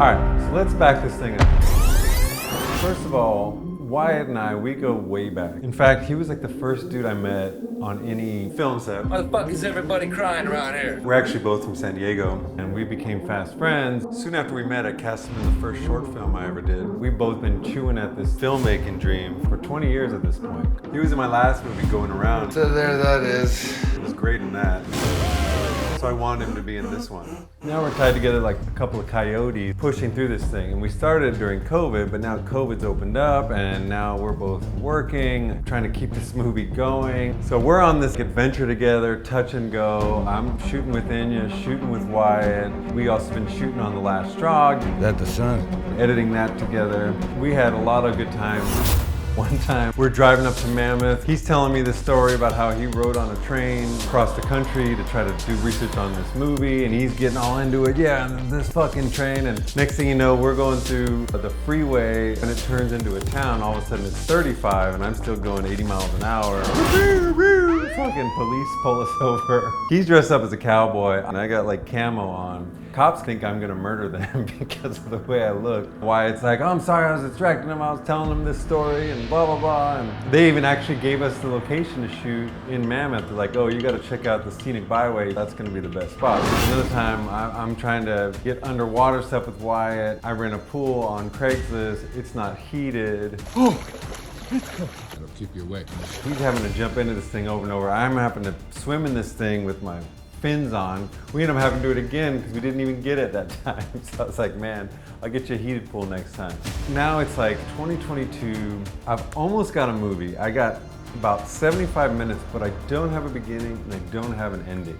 Alright, so let's back this thing up. First of all, Wyatt and I, we go way back. In fact, he was like the first dude I met on any film set. Why the fuck is everybody crying around here? We're actually both from San Diego, and we became fast friends. Soon after we met, I cast him in the first short film I ever did. We've both been chewing at this filmmaking dream for 20 years at this point. He was in my last movie, Going Around. So there that is. He was great in that. So I wanted him to be in this one. Now we're tied together like a couple of coyotes pushing through this thing. And we started during COVID, but now COVID's opened up and now we're both working, trying to keep this movie going. So we're on this adventure together, touch and go. I'm shooting with Inya, shooting with Wyatt. We also been shooting on The Last Straw. Is that the sun? Editing that together. We had a lot of good times. One time, we're driving up to Mammoth. He's telling me the story about how he rode on a train across the country to try to do research on this movie, and he's getting all into it. Yeah, this fucking train. And next thing you know, we're going through the freeway, and it turns into a town. All of a sudden, it's 35, and I'm still going 80 miles an hour. Fucking police pull us over. He's dressed up as a cowboy, and I got like camo on. Cops think I'm gonna murder them because of the way I look. Wyatt's like, oh, I'm sorry, I was distracting them. I was telling them this story and blah, blah, blah. And they even actually gave us the location to shoot in Mammoth. They're like, oh, you gotta check out the scenic byway. That's gonna be the best spot. Another time, I'm trying to get underwater stuff with Wyatt. I rent a pool on Craigslist. It's not heated. That'll keep you awake. He's having to jump into this thing over and over. I'm having to swim in this thing with my fins on. We ended up having to do it again because we didn't even get it that time. So I was like, man, I'll get you a heated pool next time. Now it's like 2022. I've almost got a movie. I got about 75 minutes, but I don't have a beginning and I don't have an ending.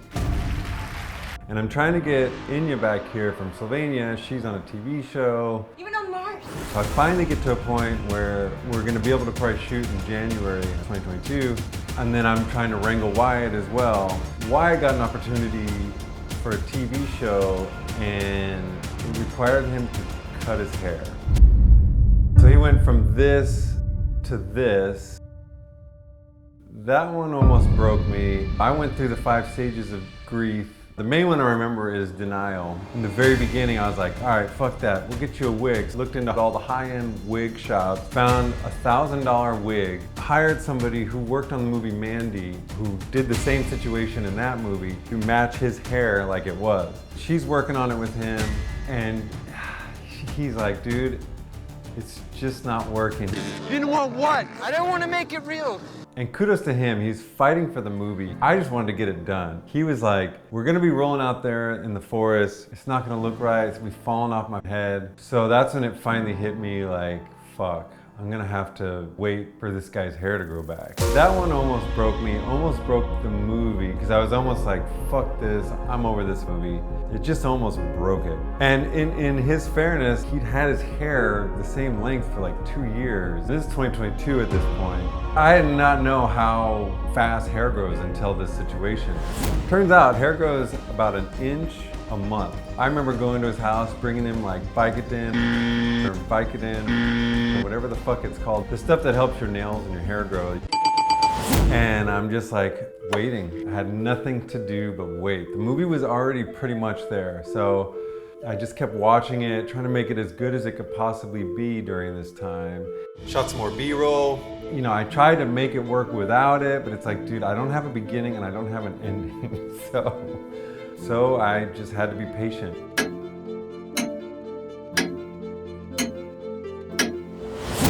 And I'm trying to get Inya back here from Sylvania. She's on a TV show. Even on Mars. So I finally get to a point where we're gonna be able to probably shoot in January 2022. And then I'm trying to wrangle Wyatt as well. Wyatt got an opportunity for a TV show and it required him to cut his hair. So he went from this to this. That one almost broke me. I went through the 5 stages of grief. The main one I remember is denial. In the very beginning, I was like, all right, fuck that. We'll get you a wig. Looked into all the high-end wig shops, found a $1,000 wig, hired somebody who worked on the movie Mandy, who did the same situation in that movie, to match his hair like it was. She's working on it with him, and he's like, dude, it's just not working. You didn't want what? I didn't want to make it real. And kudos to him, he's fighting for the movie. I just wanted to get it done. He was like, we're gonna be rolling out there in the forest. It's not gonna look right, it's gonna be falling off my head. So that's when it finally hit me like, fuck, I'm gonna have to wait for this guy's hair to grow back. That one almost broke me, almost broke the movie, because I was almost like, fuck this, I'm over this movie. It just almost broke it. And in his fairness, he'd had his hair the same length for like 2 years. This is 2022 at this point. I did not know how fast hair grows until this situation. Turns out hair grows about 1 inch a month. I remember going to his house, bringing him like Vicodin or Vicodin, or whatever the fuck it's called. The stuff that helps your nails and your hair grow. And I'm just like waiting. I had nothing to do but wait. The movie was already pretty much there. So I just kept watching it, trying to make it as good as it could possibly be during this time. Shot some more B-roll. You know, I tried to make it work without it, but it's like, dude, I don't have a beginning and I don't have an ending. So I just had to be patient.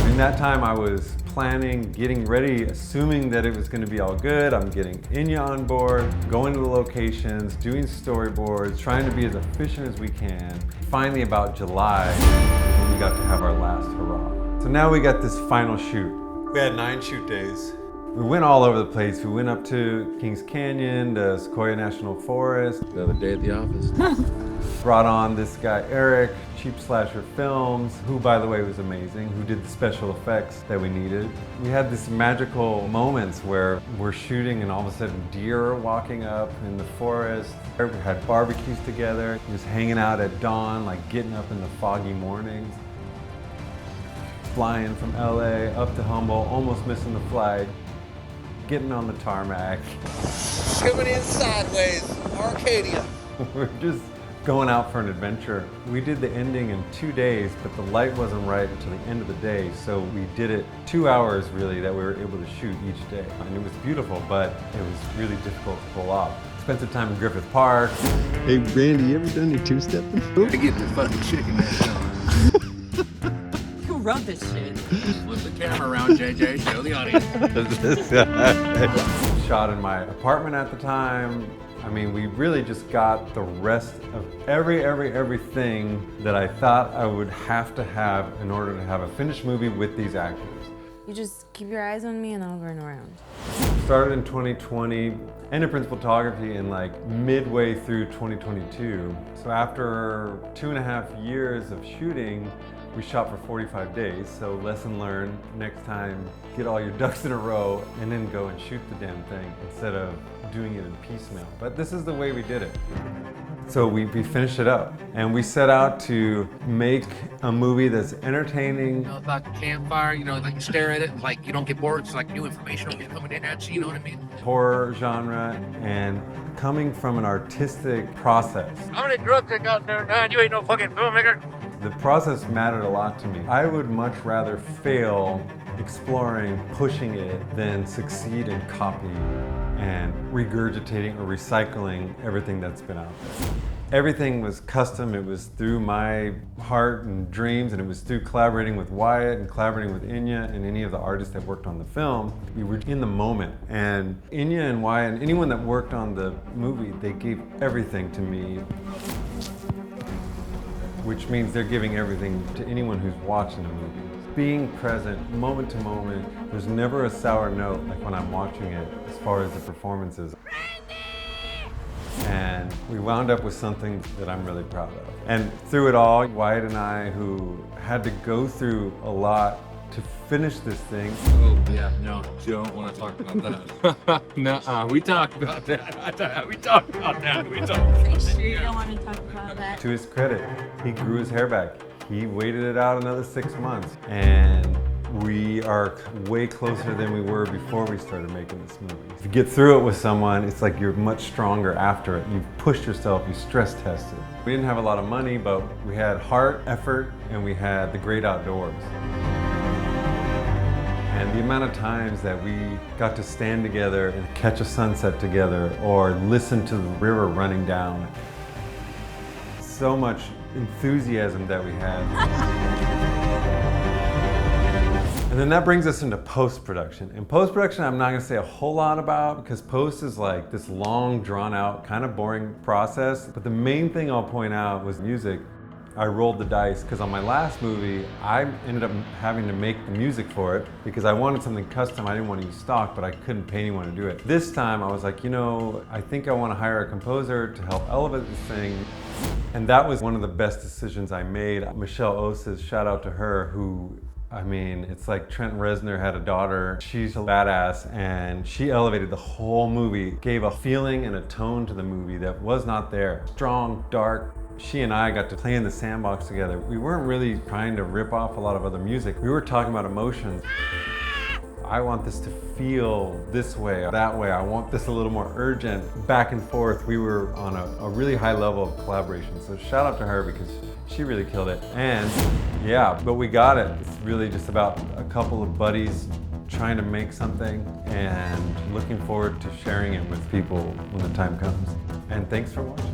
In that time, I was planning, getting ready, assuming that it was going to be all good. I'm getting Inya on board, going to the locations, doing storyboards, trying to be as efficient as we can. Finally, about July, we got to have our last hurrah. So now we got this final shoot. We had 9 shoot days. We went all over the place. We went up to Kings Canyon, to Sequoia National Forest. Another day at the office. Brought on this guy, Eric, Cheap Slasher Films, who by the way was amazing, who did the special effects that we needed. We had these magical moments where we're shooting and all of a sudden deer are walking up in the forest. We had barbecues together, just hanging out at dawn, like getting up in the foggy mornings. Flying from LA up to Humboldt, almost missing the flight. Getting on the tarmac. Coming in sideways, Arcadia. We're just going out for an adventure. We did the ending in 2 days, but the light wasn't right until the end of the day. So we did it 2 hours really that we were able to shoot each day. And it was beautiful, but it was really difficult to pull off. Spent some time in Griffith Park. Hey, Randy, you ever done your two-stepping? To get this fucking chicken. Who wrote this shit? Flip the camera around, JJ. Show the audience. Shot in my apartment at the time. I mean, we really just got the rest of everything that I thought I would have to have in order to have a finished movie with these actors. You just keep your eyes on me and I'll run around. Started in 2020, ended principal photography in like midway through 2022. So after 2.5 years of shooting, we shot for 45 days. So lesson learned, next time, get all your ducks in a row and then go and shoot the damn thing instead of doing it in piecemeal. But this is the way we did it. So we finished it up and we set out to make a movie that's entertaining. You know, about the campfire, you know, like you stare at it, like you don't get bored. It's like new information will be coming in at you, you know what I mean? Horror genre and coming from an artistic process. How many drugs I got there, man? You ain't no fucking filmmaker. The process mattered a lot to me. I would much rather fail exploring, pushing it, than succeed in copying and regurgitating or recycling everything that's been out there. Everything was custom. It was through my heart and dreams, and it was through collaborating with Wyatt and collaborating with Inya and any of the artists that worked on the film. We were in the moment, and Inya and Wyatt and anyone that worked on the movie, they gave everything to me, which means they're giving everything to anyone who's watching the movie. Being present, moment to moment, there's never a sour note like when I'm watching it as far as the performances. And we wound up with something that I'm really proud of. And through it all, Wyatt and I, who had to go through a lot to finish this thing. Oh, yeah, no, don't want to talk about that. Nuh-uh, we talked about that. We talked about that. We talked about that. Sure you don't want to talk about that? To his credit, he grew his hair back. He waited it out another 6 months. And we are way closer than we were before we started making this movie. If you get through it with someone, it's like you're much stronger after it. You've pushed yourself, you stress tested. We didn't have a lot of money, but we had heart, effort, and we had the great outdoors. And the amount of times that we got to stand together and catch a sunset together or listen to the river running down. So much enthusiasm that we had. And then that brings us into post-production. In post-production, I'm not gonna say a whole lot about because post is like this long, drawn out, kind of boring process. But the main thing I'll point out was music. I rolled the dice because on my last movie, I ended up having to make the music for it because I wanted something custom. I didn't want to use stock, but I couldn't pay anyone to do it. This time I was like, you know, I think I want to hire a composer to help elevate this thing. And that was one of the best decisions I made. Michelle Osis, shout out to her, who, I mean, it's like Trent Reznor had a daughter. She's a badass and she elevated the whole movie, gave a feeling and a tone to the movie that was not there. Strong, dark. She and I got to play in the sandbox together. We weren't really trying to rip off a lot of other music. We were talking about emotions. I want this to feel this way, that way. I want this a little more urgent. Back and forth, we were on a really high level of collaboration. So shout out to her because she really killed it. And yeah, but we got it. It's really just about a couple of buddies trying to make something and looking forward to sharing it with people when the time comes. And thanks for watching.